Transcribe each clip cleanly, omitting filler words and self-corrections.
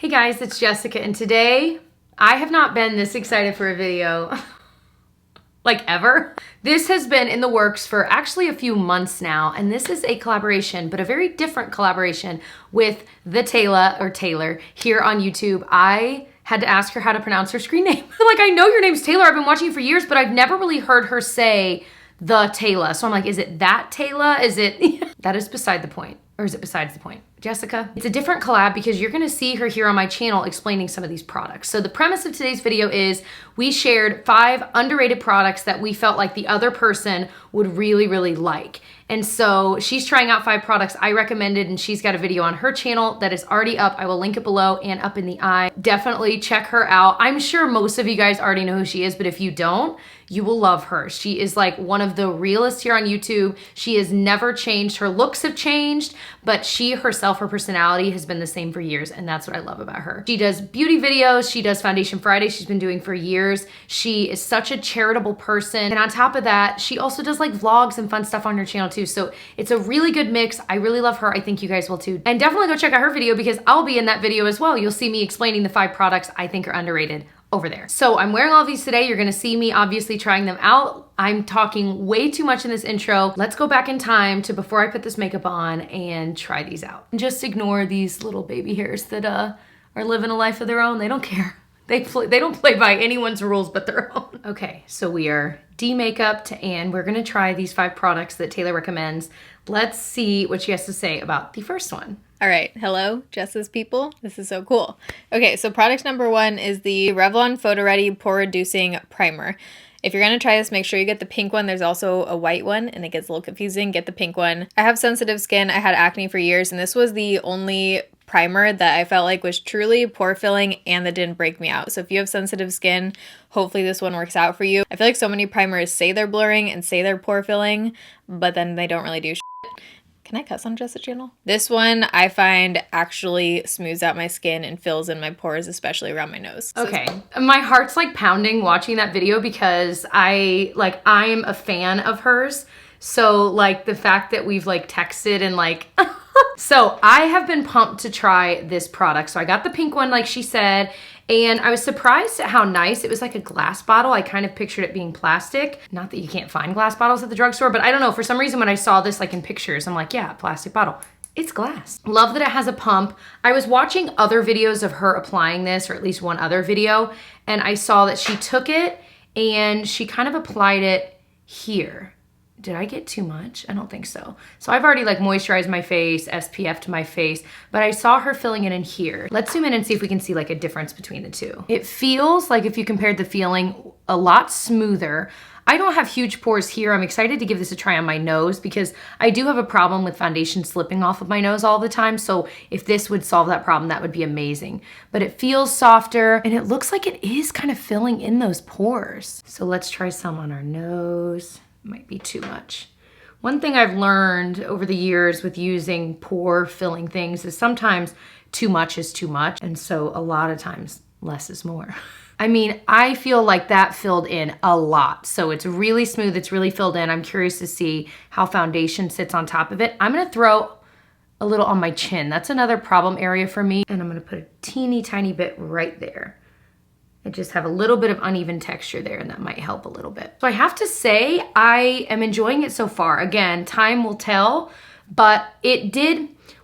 Hey guys, it's Jessica, and today I have not been this excited for a video like ever. This has been in the works for actually a few months now, and this is a collaboration, but a very different collaboration with ThaTaylaa or Taylor here on YouTube. I had to ask her how to pronounce her screen name. Like, I know your name's Taylor, I've been watching you for years, but I've never really heard her say ThaTaylaa. So I'm like, is it ThaTaylaa? Is it, that is beside the point. Or is it besides the point? Jessica? It's a different collab because you're gonna see her here on my channel explaining some of these products. So the premise of today's video is we shared 5 underrated products that we felt like the other person would really, really like. And so she's trying out 5 products I recommended, and she's got a video on her channel that is already up. I will link it below and up in the eye. Definitely check her out. I'm sure most of you guys already know who she is, but if you don't, you will love her. She is like one of the realest here on YouTube. She has never changed. Her looks have changed, but she herself, her personality has been the same for years, and that's what I love about her. She does beauty videos. She does Foundation Friday. She's been doing for years. She is such a charitable person. And on top of that, she also does like vlogs and fun stuff on her channel too. So it's a really good mix. I really love her. I think you guys will too. And definitely go check out her video because I'll be in that video as well. You'll see me explaining the 5 products I think are underrated over there. So I'm wearing all of these today. You're gonna see me obviously trying them out. I'm talking way too much in this intro. Let's go back in time to before I put this makeup on and try these out. And just ignore these little baby hairs that are living a life of their own. They don't care. They don't play by anyone's rules but their own. Okay, so we are de-makeuped and we're gonna try these 5 products that Taylor recommends. Let's see what she has to say about the first one. All right, hello, Jess's people. This is so cool. Okay, so product number 1 is the Revlon Photoready Pore Reducing Primer. If you're gonna try this, make sure you get the pink one. There's also a white one and it gets a little confusing. Get the pink one. I have sensitive skin. I had acne for years and this was the only primer that I felt like was truly pore filling and that didn't break me out. So if you have sensitive skin, hopefully this one works out for you. I feel like so many primers say they're blurring and say they're pore filling, but then they don't really do shit. Can I cuss on Jess's channel? This one I find actually smooths out my skin and fills in my pores, especially around my nose. So okay, my heart's like pounding watching that video because I'm a fan of hers. So like the fact that we've like texted and like, so I have been pumped to try this product. So I got the pink one like she said, and I was surprised at how nice. It was like a glass bottle. I kind of pictured it being plastic. Not that you can't find glass bottles at the drugstore, but I don't know. For some reason when I saw this like in pictures, I'm like, yeah, plastic bottle. It's glass. Love that it has a pump. I was watching other videos of her applying this, or at least one other video, and I saw that she took it and she kind of applied it here. Did I get too much? I don't think so. So I've already like moisturized my face, SPF to my face, but I saw her filling it in here. Let's zoom in and see if we can see like a difference between the two. It feels like, if you compared the feeling, a lot smoother. I don't have huge pores here. I'm excited to give this a try on my nose because I do have a problem with foundation slipping off of my nose all the time. So if this would solve that problem, that would be amazing. But it feels softer and it looks like it is kind of filling in those pores. So let's try some on our nose. Might be too much. One thing I've learned over the years with using pore filling things is sometimes too much is too much. And so a lot of times less is more. I mean, I feel like that filled in a lot. So it's really smooth, it's really filled in. I'm curious to see how foundation sits on top of it. I'm gonna throw a little on my chin. That's another problem area for me. And I'm gonna put a teeny tiny bit right there. I just have a little bit of uneven texture there and that might help a little bit. So I have to say, I am enjoying it so far. Again, time will tell, but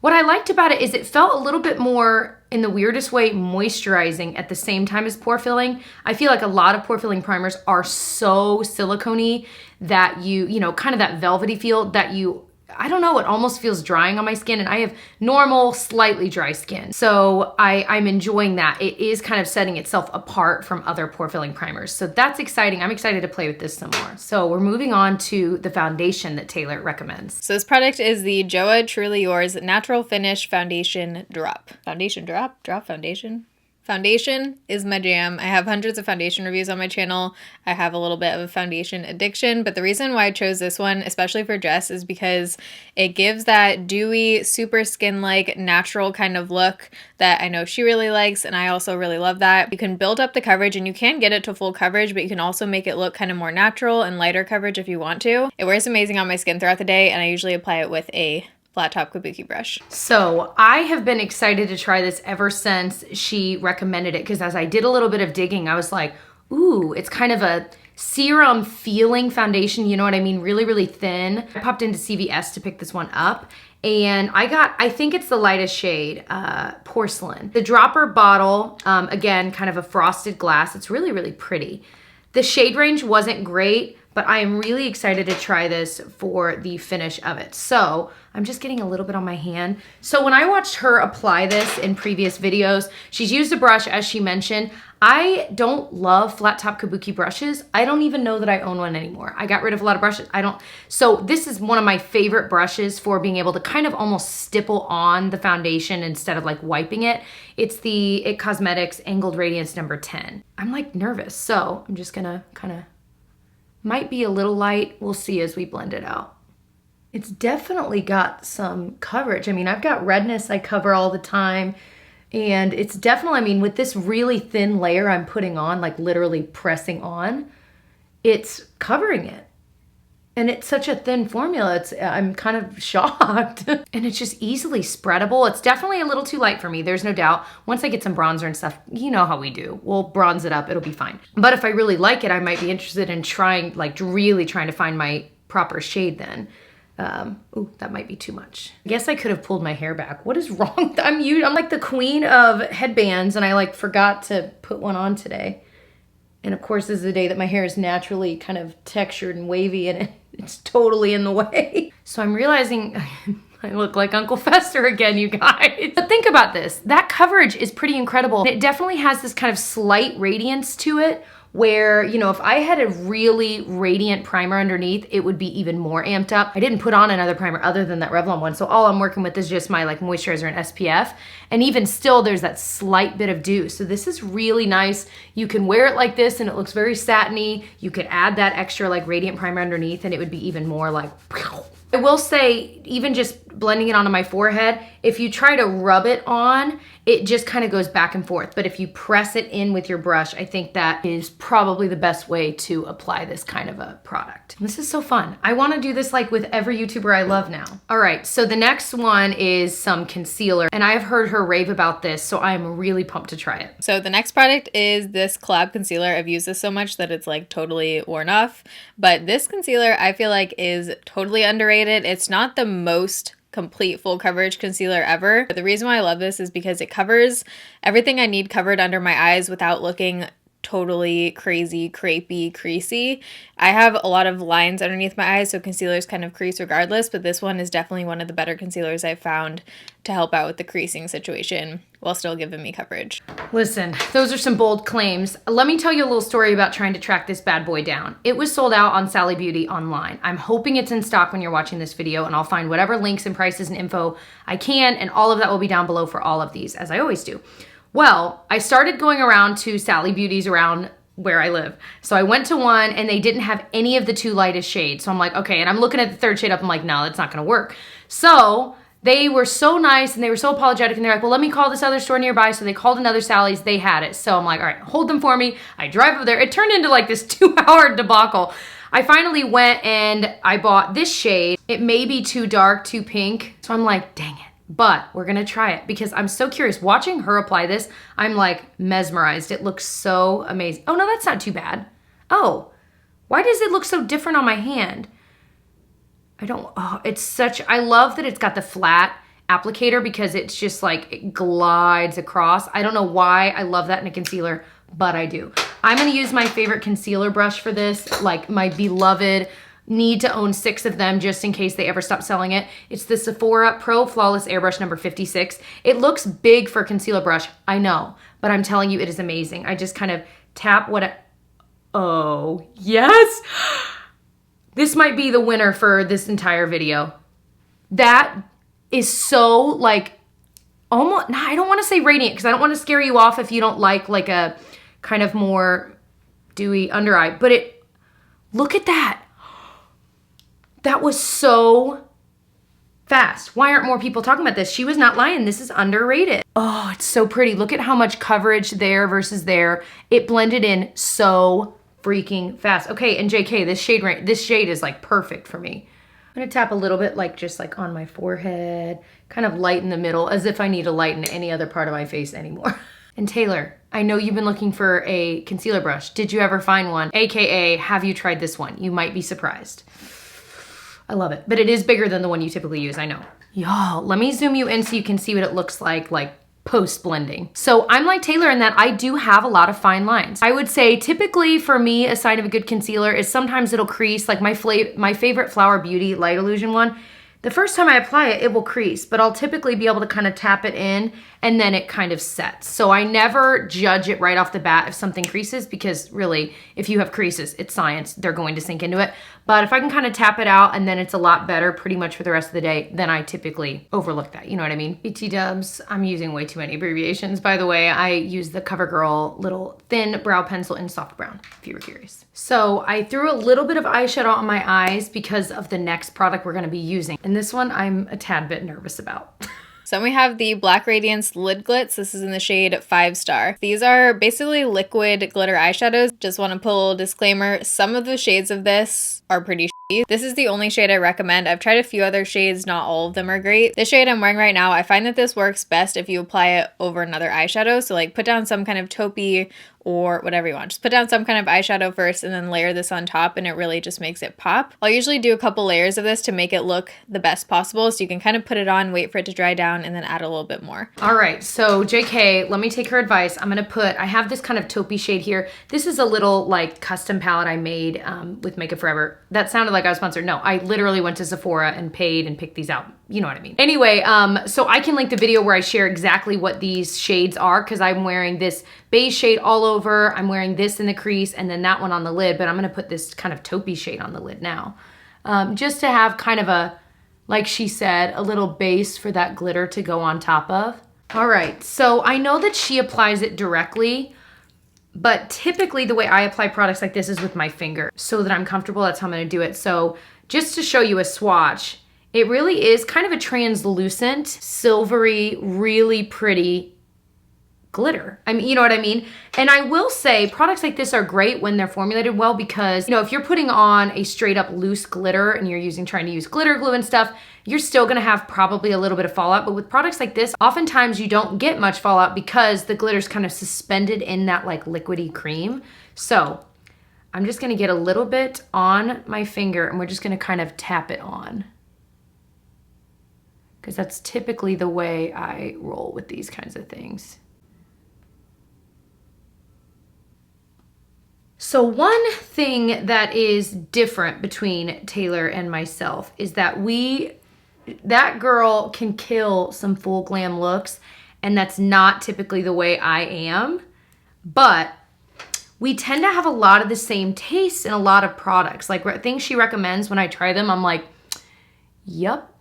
what I liked about it is it felt a little bit more, in the weirdest way, moisturizing at the same time as pore filling. I feel like a lot of pore filling primers are so silicone-y that you know, kind of that velvety feel that I don't know, it almost feels drying on my skin, and I have normal, slightly dry skin. So I'm enjoying that. It is kind of setting itself apart from other pore filling primers. So that's exciting. I'm excited to play with this some more. So we're moving on to the foundation that Taylor recommends. So this product is the Joah Truly Yours Natural Finish Foundation Drop. Foundation drop? Drop foundation? Foundation is my jam. I have hundreds of foundation reviews on my channel. I have a little bit of a foundation addiction, but the reason why I chose this one, especially for Jess, is because it gives that dewy, super skin-like, natural kind of look that I know she really likes, and I also really love that. You can build up the coverage, and you can get it to full coverage, but you can also make it look kind of more natural and lighter coverage if you want to. It wears amazing on my skin throughout the day, and I usually apply it with a flat top kabuki brush. So I have been excited to try this ever since she recommended it, because as I did a little bit of digging, I was like, ooh, it's kind of a serum feeling foundation, you know what I mean? Really, really thin. I popped into CVS to pick this one up, and I think it's the lightest shade, Porcelain. The dropper bottle, again, kind of a frosted glass. It's really, really pretty. The shade range wasn't great, but I am really excited to try this for the finish of it. So I'm just getting a little bit on my hand. So when I watched her apply this in previous videos, she's used a brush, as she mentioned. I don't love flat top kabuki brushes. I don't even know that I own one anymore. I got rid of a lot of brushes. So this is one of my favorite brushes for being able to kind of almost stipple on the foundation instead of like wiping it. It's the It Cosmetics Angled Radiance number 10. I'm like nervous, so I'm just gonna kind of, might be a little light. We'll see as we blend it out. It's definitely got some coverage. I mean, I've got redness I cover all the time. And it's definitely, I mean, with this really thin layer I'm putting on, like literally pressing on, it's covering it. And it's such a thin formula, I'm kind of shocked. And it's just easily spreadable. It's definitely a little too light for me, there's no doubt. Once I get some bronzer and stuff, you know how we do. We'll bronze it up, it'll be fine. But if I really like it, I might be interested in trying, like really trying to find my proper shade then. Ooh, that might be too much. I guess I could have pulled my hair back. What is wrong? I'm like the queen of headbands, and I like forgot to put one on today. And of course, this is the day that my hair is naturally kind of textured and wavy, and it's totally in the way. So I'm realizing I look like Uncle Fester again, you guys. But think about this. That coverage is pretty incredible. It definitely has this kind of slight radiance to it, where, you know, if I had a really radiant primer underneath, it would be even more amped up. I didn't put on another primer other than that Revlon one, so all I'm working with is just my like moisturizer and SPF, and even still there's that slight bit of dew. So this is really nice. You can wear it like this and it looks very satiny. You could add that extra like radiant primer underneath and it would be even more like, I will say, even just blending it onto my forehead, if you try to rub it on, it just kind of goes back and forth. But if you press it in with your brush, I think that is probably the best way to apply this kind of a product. This is so fun. I want to do this like with every YouTuber I love now. All right, so the next one is some concealer, and I've heard her rave about this, so I'm really pumped to try it. So the next product is this Collab concealer. I've used this so much that it's like totally worn off, but this concealer I feel like is totally underrated. It's not the most complete full coverage concealer ever. But the reason why I love this is because it covers everything I need covered under my eyes without looking totally crazy, crepey, creasy. I have a lot of lines underneath my eyes, so concealers kind of crease regardless, but this one is definitely one of the better concealers I've found to help out with the creasing situation while still giving me coverage. Listen, those are some bold claims. Let me tell you a little story about trying to track this bad boy down. It was sold out on Sally Beauty online. I'm hoping it's in stock when you're watching this video, and I'll find whatever links and prices and info I can, and all of that will be down below for all of these, as I always do. Well, I started going around to Sally Beauties around where I live. So I went to one and they didn't have any of the two lightest shades. So I'm like, okay, and I'm looking at the third shade up. I'm like, no, that's not gonna work. So they were so nice and they were so apologetic, and they're like, well, let me call this other store nearby. So they called another Sally's, they had it. So I'm like, all right, hold them for me. I drive over there. It turned into like this 2-hour debacle. I finally went and I bought this shade. It may be too dark, too pink. So I'm like, dang it. But we're gonna try it because I'm so curious. Watching her apply this, I'm like mesmerized. It looks so amazing. Oh no, that's not too bad. Oh, why does it look so different on my hand? I love that it's got the flat applicator because it's just like, it glides across. I don't know why I love that in a concealer, but I do. I'm gonna use my favorite concealer brush for this, like my beloved, need to own 6 of them just in case they ever stop selling it. It's the Sephora Pro Flawless Airbrush number 56. It looks big for a concealer brush, I know, but I'm telling you, it is amazing. I just kind of tap oh, yes! This might be the winner for this entire video. That is so like, almost, I don't want to say radiant because I don't want to scare you off if you don't like a kind of more dewy under eye, but look at that. That was so fast. Why aren't more people talking about this? She was not lying. This is underrated. Oh, it's so pretty. Look at how much coverage there versus there. It blended in so freaking fast. Okay, and JK, this shade is like perfect for me. gonna tap a little bit like just like on my forehead, kind of lighten the middle as if I need to lighten any other part of my face anymore. And Taylor, I know you've been looking for a concealer brush. Did you ever find one? AKA, have you tried this one? You might be surprised. I love it, but it is bigger than the one you typically use, I know. Y'all, let me zoom you in so you can see what it looks like post blending. So I'm like Taylor in that I do have a lot of fine lines. I would say typically for me, a sign of a good concealer is sometimes it'll crease, like my favorite Flower Beauty Light Illusion one. The first time I apply it, it will crease, but I'll typically be able to kind of tap it in and then it kind of sets. So I never judge it right off the bat if something creases, because really, if you have creases, it's science, they're going to sink into it. But if I can kind of tap it out and then it's a lot better pretty much for the rest of the day, then I typically overlook that, you know what I mean? BT dubs, I'm using way too many abbreviations. By the way, I use the Covergirl little thin brow pencil in soft brown, if you were curious. So I threw a little bit of eyeshadow on my eyes because of the next product we're gonna be using. And this one I'm a tad bit nervous about. So then we have the Black Radiance Lid Glitz. This is in the shade 5 Star. These are basically liquid glitter eyeshadows. Just want to pull a little disclaimer. Some of the shades of this are pretty shitty. This is the only shade I recommend. I've tried a few other shades. Not all of them are great. This shade I'm wearing right now, I find that this works best if you apply it over another eyeshadow. So like put down some kind of taupey or whatever you want. Just put down some kind of eyeshadow first and then layer this on top, and it really just makes it pop. I'll usually do a couple layers of this to make it look the best possible, so you can kind of put it on, wait for it to dry down, and then add a little bit more. All right, so JK, let me take her advice. I'm gonna I have this kind of taupey shade here. This is a little like custom palette I made with Makeup Forever. That sounded like I was sponsored. No, I literally went to Sephora and paid and picked these out. You know what I mean. Anyway, so I can link the video where I share exactly what these shades are, because I'm wearing this beige shade all over. I'm wearing this in the crease and then that one on the lid, but I'm gonna put this kind of taupey shade on the lid now. Just to have kind of a, like she said, a little base for that glitter to go on top of. All right, so I know that she applies it directly, but typically the way I apply products like this is with my finger so that I'm comfortable. That's how I'm gonna do it. So just to show you a swatch, it really is kind of a translucent, silvery, really pretty glitter. I mean, you know what I mean? And I will say products like this are great when they're formulated well, because, you know, if you're putting on a straight up loose glitter and you're trying to use glitter glue and stuff, you're still gonna have probably a little bit of fallout. But with products like this, oftentimes you don't get much fallout because the glitter's kind of suspended in that like liquidy cream. So I'm just gonna get a little bit on my finger and we're just gonna kind of tap it on, because that's typically the way I roll with these kinds of things. So one thing that is different between Taylor and myself is that that girl can kill some full glam looks, and that's not typically the way I am, but we tend to have a lot of the same tastes in a lot of products. Like things she recommends, when I try them, I'm like, yep.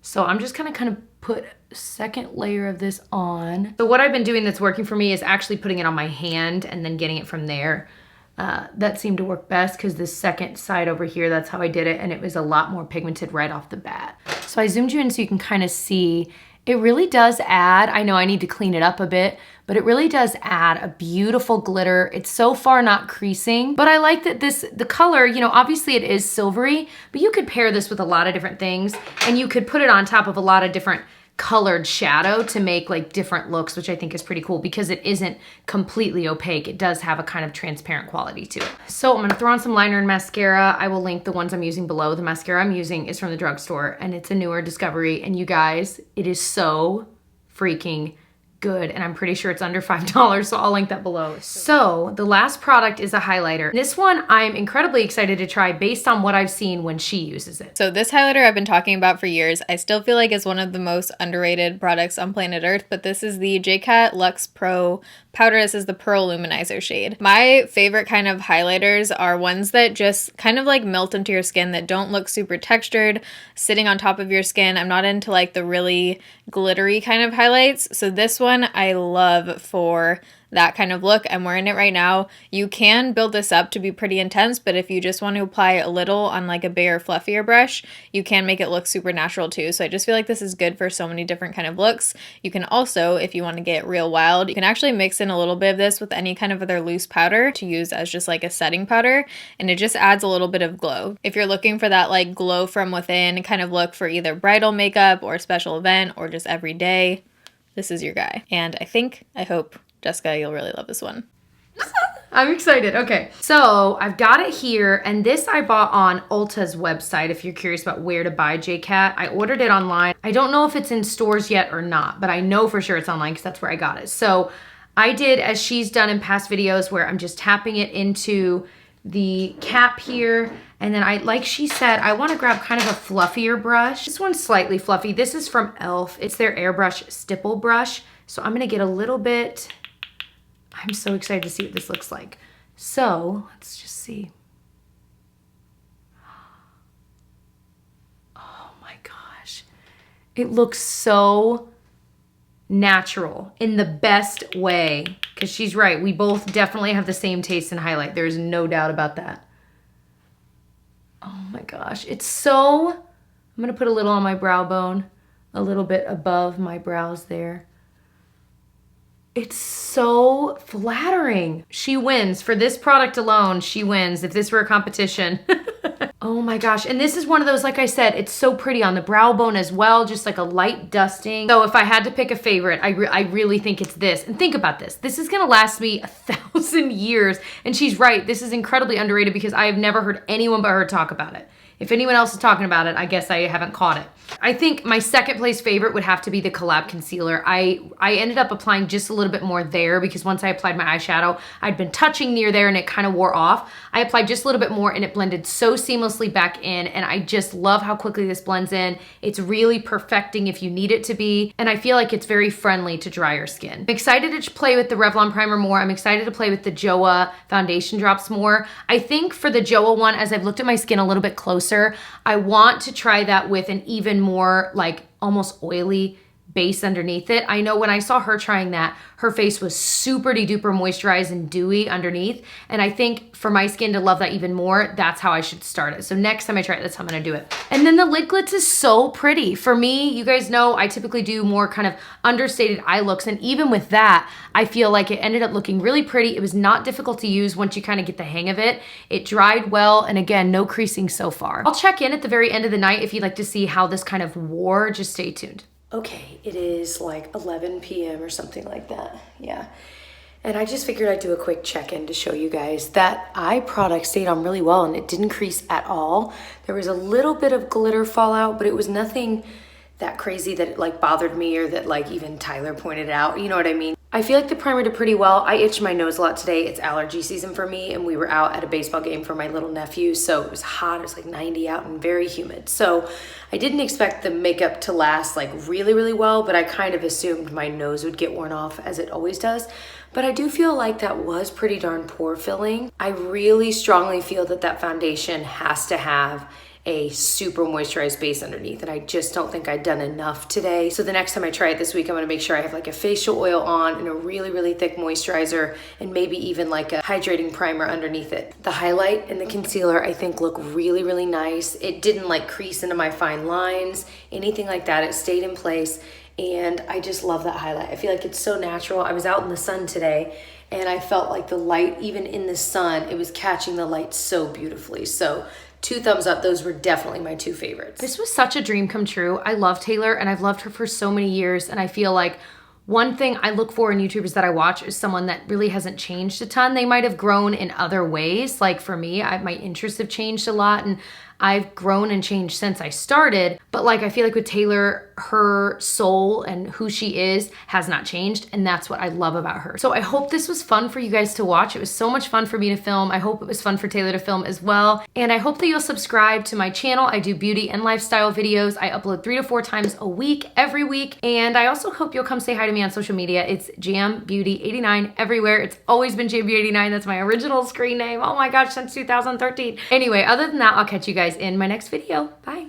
So I'm just gonna kind of put a second layer of this on. So what I've been doing that's working for me is actually putting it on my hand and then getting it from there. That seemed to work best because this second side over here, that's how I did it, and it was a lot more pigmented right off the bat. So I zoomed you in so you can kind of see, it really does add, I know I need to clean it up a bit, but it really does add a beautiful glitter. It's so far not creasing, but I like that the color, you know, obviously it is silvery, but you could pair this with a lot of different things, and you could put it on top of a lot of different colored shadow to make like different looks, which I think is pretty cool because it isn't completely opaque. It does have a kind of transparent quality to it. So I'm gonna throw on some liner and mascara. I will link the ones I'm using below. The mascara I'm using is from the drugstore and it's a newer discovery. And you guys, it is so freaking good, and I'm pretty sure it's under $5, so I'll link that below. So the last product is a highlighter. This one I'm incredibly excited to try based on what I've seen when she uses it. So this highlighter I've been talking about for years. I still feel like it's one of the most underrated products on planet Earth, but this is the JCat Luxe Pro powder. This is the Pearl Luminizer shade. My favorite kind of highlighters are ones that just kind of like melt into your skin, that don't look super textured, sitting on top of your skin. I'm not into like the really glittery kind of highlights. So this one one I love for that kind of look. I'm wearing it right now. You can build this up to be pretty intense, but if you just want to apply a little on like a bigger, fluffier brush, you can make it look super natural too. So I just feel like this is good for so many different kind of looks. You can also, if you want to get real wild, you can actually mix in a little bit of this with any kind of other loose powder to use as just like a setting powder, and it just adds a little bit of glow. If you're looking for that like glow from within kind of look for either bridal makeup or special event or just every day, this is your guy. And I hope, Jessica, you'll really love this one. I'm excited. Okay, so I've got it here, and this I bought on Ulta's website. If you're curious about where to buy JCat, I ordered it online. I don't know if it's in stores yet or not, but I know for sure it's online because that's where I got it. So I did as she's done in past videos where I'm just tapping it into the cap here, and then like she said, I want to grab kind of a fluffier brush. This one's slightly fluffy. This is from e.l.f. It's their Airbrush Stipple brush. So I'm going to get a little bit. I'm so excited to see what this looks like. So let's just see. Oh my gosh. It looks so natural in the best way. Because she's right. We both definitely have the same taste in highlight. There's no doubt about that. Oh my gosh. It's so, I'm going to put a little on my brow bone. A little bit above my brows there. It's so flattering. She wins. For this product alone, she wins. If this were a competition. Oh my gosh. And this is one of those, like I said, it's so pretty on the brow bone as well, just like a light dusting. So if I had to pick a favorite, I really think it's this. And think about this. This is going to last me 1,000 years. And she's right. This is incredibly underrated because I have never heard anyone but her talk about it. If anyone else is talking about it, I guess I haven't caught it. I think my second place favorite would have to be the Collab concealer. I ended up applying just a little bit more there because once I applied my eyeshadow, I'd been touching near there and it kind of wore off. I applied just a little bit more and it blended so seamlessly back in, and I just love how quickly this blends in. It's really perfecting if you need it to be, and I feel like it's very friendly to drier skin. I'm excited to play with the Revlon primer more. I'm excited to play with the Joah foundation drops more. I think for the Joah one, as I've looked at my skin a little bit closer, I want to try that with an even more like almost oily base underneath it. I know when I saw her trying that, her face was super duper moisturized and dewy underneath. And I think for my skin to love that even more, that's how I should start it. So next time I try it, that's how I'm gonna do it. And then the lid glitz is so pretty. For me, you guys know I typically do more kind of understated eye looks. And even with that, I feel like it ended up looking really pretty. It was not difficult to use once you kind of get the hang of it. It dried well. And again, no creasing so far. I'll check in at the very end of the night if you'd like to see how this kind of wore. Just stay tuned. Okay, it is like 11 p.m. or something like that, yeah. And I just figured I'd do a quick check-in to show you guys that eye product stayed on really well and it didn't crease at all. There was a little bit of glitter fallout, but it was nothing that crazy that it like bothered me or that like even Tyler pointed out, you know what I mean? I feel like the primer did pretty well. I itched my nose a lot today. It's allergy season for me, and we were out at a baseball game for my little nephew, so it was hot. It was like 90 out and very humid. So I didn't expect the makeup to last like really well, but I kind of assumed my nose would get worn off as it always does. But I do feel like that was pretty darn pore filling. I really strongly feel that that foundation has to have a super moisturized base underneath, and I just don't think I'd done enough today. So the next time I try it this week, I'm gonna make sure I have like a facial oil on and a really thick moisturizer, and maybe even like a hydrating primer underneath it. The highlight and the concealer I think look really nice. It didn't like crease into my fine lines, anything like that. It stayed in place, and I just love that highlight. I feel like it's so natural. I was out in the sun today and I felt like the light, even in the sun, it was catching the light so beautifully. So 2 thumbs up. Those were definitely my 2 favorites. This was such a dream come true. I love Taylor and I've loved her for so many years, and I feel like one thing I look for in YouTubers that I watch is someone that really hasn't changed a ton. They might have grown in other ways. Like for me, my interests have changed a lot, and I've grown and changed since I started. But like, I feel like with Taylor, her soul and who she is has not changed, and that's what I love about her. So I hope this was fun for you guys to watch. It was so much fun for me to film. I hope it was fun for Taylor to film as well. And I hope that you'll subscribe to my channel. I do beauty and lifestyle videos. I upload 3 to 4 times a week, every week. And I also hope you'll come say hi to me on social media. It's JamBeauty89 everywhere. It's always been JamBeauty89. That's my original screen name. Oh my gosh, since 2013. Anyway, other than that, I'll catch you guys in my next video. Bye.